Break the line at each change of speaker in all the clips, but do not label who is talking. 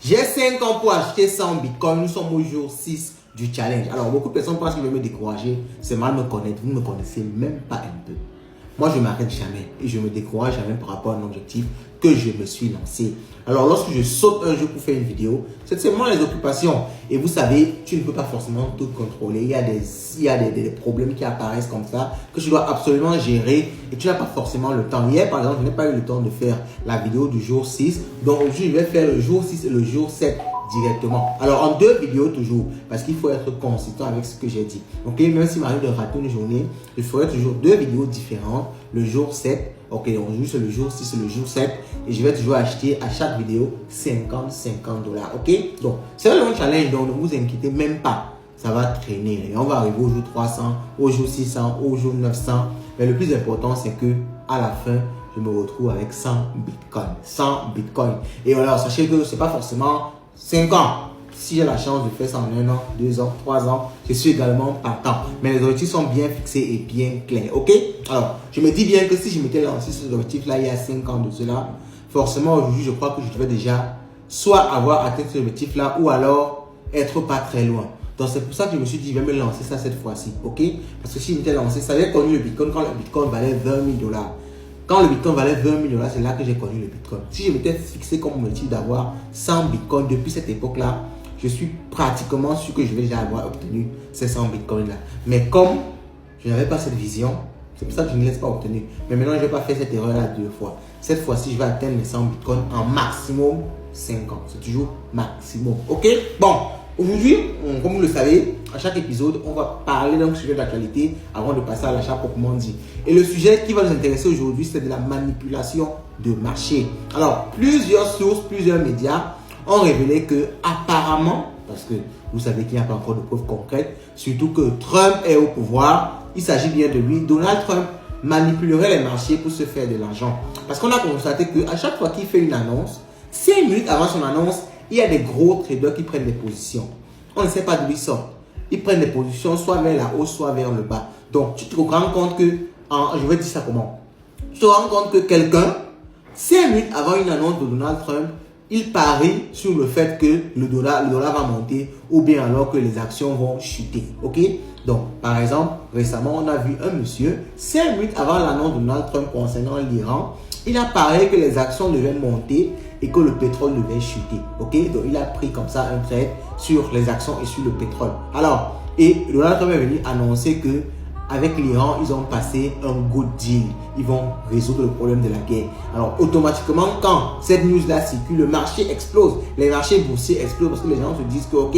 J'ai 5 ans pour acheter 100 bitcoins. Nous sommes au jour 6 du challenge. Alors, beaucoup de personnes pensent qu'ils veulent me décourager. C'est mal me connaître. Vous ne me connaissez même pas un peu. Moi, je ne m'arrête jamais et je me décourage jamais par rapport à un objectif que je me suis lancé. Alors, lorsque je saute un jour pour faire une vidéo, c'est seulement les occupations. Et vous savez, tu ne peux pas forcément tout contrôler. Il y a des problèmes qui apparaissent comme ça que tu dois absolument gérer et tu n'as pas forcément le temps. Hier, par exemple, je n'ai pas eu le temps de faire la vidéo du jour 6. Donc, aujourd'hui, je vais faire le jour 6 et le jour 7 directement. Alors, en 2 vidéos toujours, parce qu'il faut être consistant avec ce que j'ai dit. Ok, même s'il m'arrive de rater une journée, je ferai toujours 2 vidéos différentes. Le jour 7, ok, aujourd'hui c'est le jour 6 et le jour 7. Et je vais toujours acheter à chaque vidéo 50 $. Ok, donc c'est un long challenge, donc ne vous inquiétez même pas. Ça va traîner. Et on va arriver au jour 300, au jour 600, au jour 900. Mais le plus important, c'est que à la fin, je me retrouve avec 100 bitcoins. 100 bitcoins. Et voilà, sachez que c'est pas forcément 5 ans. Si j'ai la chance de faire ça en 1 an, 2 ans, 3 ans, je suis également partant. Mais les objectifs sont bien fixés et bien clairs. Ok? Alors, je me dis bien que si je m'étais lancé ces objectifs-là il y a 5 ans de cela, forcément aujourd'hui, je crois que je devais déjà soit avoir atteint ces objectifs-là ou alors être pas très loin. Donc, c'est pour ça que je me suis dit, je vais me lancer ça cette fois-ci. Ok? Parce que si je m'étais lancé, ça avait connu le Bitcoin quand le Bitcoin valait 20 000 $. Quand le Bitcoin valait 20 000 $, c'est là que j'ai connu le Bitcoin. Si je m'étais fixé comme objectif d'avoir 100 Bitcoins depuis cette époque-là, je suis pratiquement sûr que je vais déjà avoir obtenu ces 100 Bitcoins là. Mais comme je n'avais pas cette vision, c'est pour ça que je ne l'ai pas obtenu. Mais maintenant, je ne vais pas faire cette erreur là 2 fois. Cette fois-ci, je vais atteindre les 100 Bitcoins en maximum 5 ans. C'est toujours maximum. Ok? Bon, aujourd'hui, comme vous le savez, à chaque épisode, on va parler d'un sujet d'actualité avant de passer à l'achat proprement dit. Et le sujet qui va nous intéresser aujourd'hui, c'est de la manipulation de marché. Alors, plusieurs sources, plusieurs médias ont révélé que apparemment, parce que vous savez qu'il n'y a pas encore de preuves concrètes, surtout que Trump est au pouvoir, il s'agit bien de lui, Donald Trump manipulerait les marchés pour se faire de l'argent. Parce qu'on a constaté qu'à chaque fois qu'il fait une annonce, 5 minutes avant son annonce, il y a des gros traders qui prennent des positions. On ne sait pas d'où ils sortent. Ils prennent des positions soit vers la hausse, soit vers le bas. Donc, tu te rends compte que, je vais dire ça comment? Tu te rends compte que quelqu'un, 5 minutes avant une annonce de Donald Trump, il parie sur le fait que le dollar va monter ou bien alors que les actions vont chuter. Ok? Donc, par exemple, récemment, on a vu un monsieur, 5 minutes avant l'annonce de Donald Trump concernant l'Iran, il a parié que les actions devaient monter et que le pétrole devait chuter. Ok? Donc, il a pris comme ça un trade sur les actions et sur le pétrole. Alors, et Donald Trump est venu annoncer que avec l'Iran, ils ont passé un good deal. Ils vont résoudre le problème de la guerre. Alors, automatiquement, quand cette news-là circule, le marché explose. Les marchés boursiers explosent parce que les gens se disent que, ok,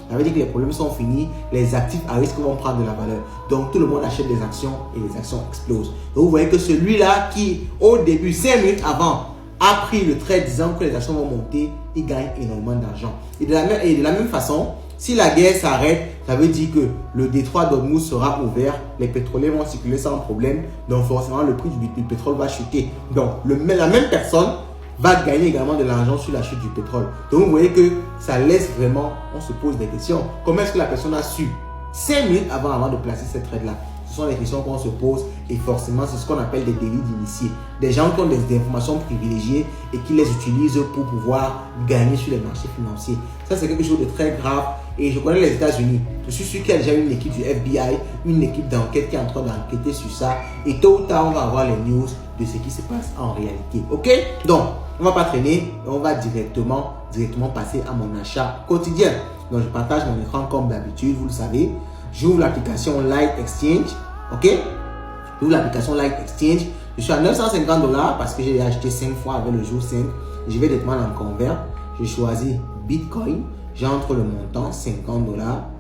ça veut dire que les problèmes sont finis, les actifs à risque vont prendre de la valeur. Donc, tout le monde achète des actions et les actions explosent. Donc, vous voyez que celui-là qui, au début, 5 minutes avant, a pris le trade disant que les actions vont monter, il gagne énormément d'argent. Et de la même façon, si la guerre s'arrête, ça veut dire que le détroit d'Ormuz sera ouvert, les pétroliers vont circuler sans problème, donc forcément le prix du pétrole va chuter. Donc la même personne va gagner également de l'argent sur la chute du pétrole. Donc vous voyez que ça laisse vraiment, on se pose des questions. Comment est-ce que la personne a su 5 minutes avant de placer cette trade-là? Ce sont des questions qu'on se pose et forcément c'est ce qu'on appelle des délits d'initiés. Des gens qui ont des informations privilégiées et qui les utilisent pour pouvoir gagner sur les marchés financiers. Ça c'est quelque chose de très grave et je connais les États-Unis. Je suis sûr qu'il y a déjà une équipe du FBI, une équipe d'enquête qui est en train d'enquêter sur ça et tôt ou tard on va avoir les news de ce qui se passe en réalité. Ok? Donc on ne va pas traîner et on va directement passer à mon achat quotidien. Donc je partage mon écran comme d'habitude, vous le savez. J'ouvre l'application Light Exchange. Ok? J'ouvre l'application Light Exchange. Je suis à 950 $ parce que j'ai acheté 5 fois avec le jour 5. Je vais directement en convert. Je choisis Bitcoin. J'entre le montant 50 $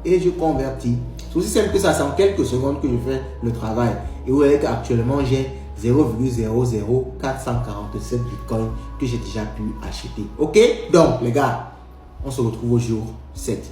et je convertis. C'est aussi simple que ça. C'est en quelques secondes que je fais le travail. Et vous voyez qu'actuellement j'ai 0,00447 Bitcoin que j'ai déjà pu acheter. Ok? Donc les gars, on se retrouve au jour 7.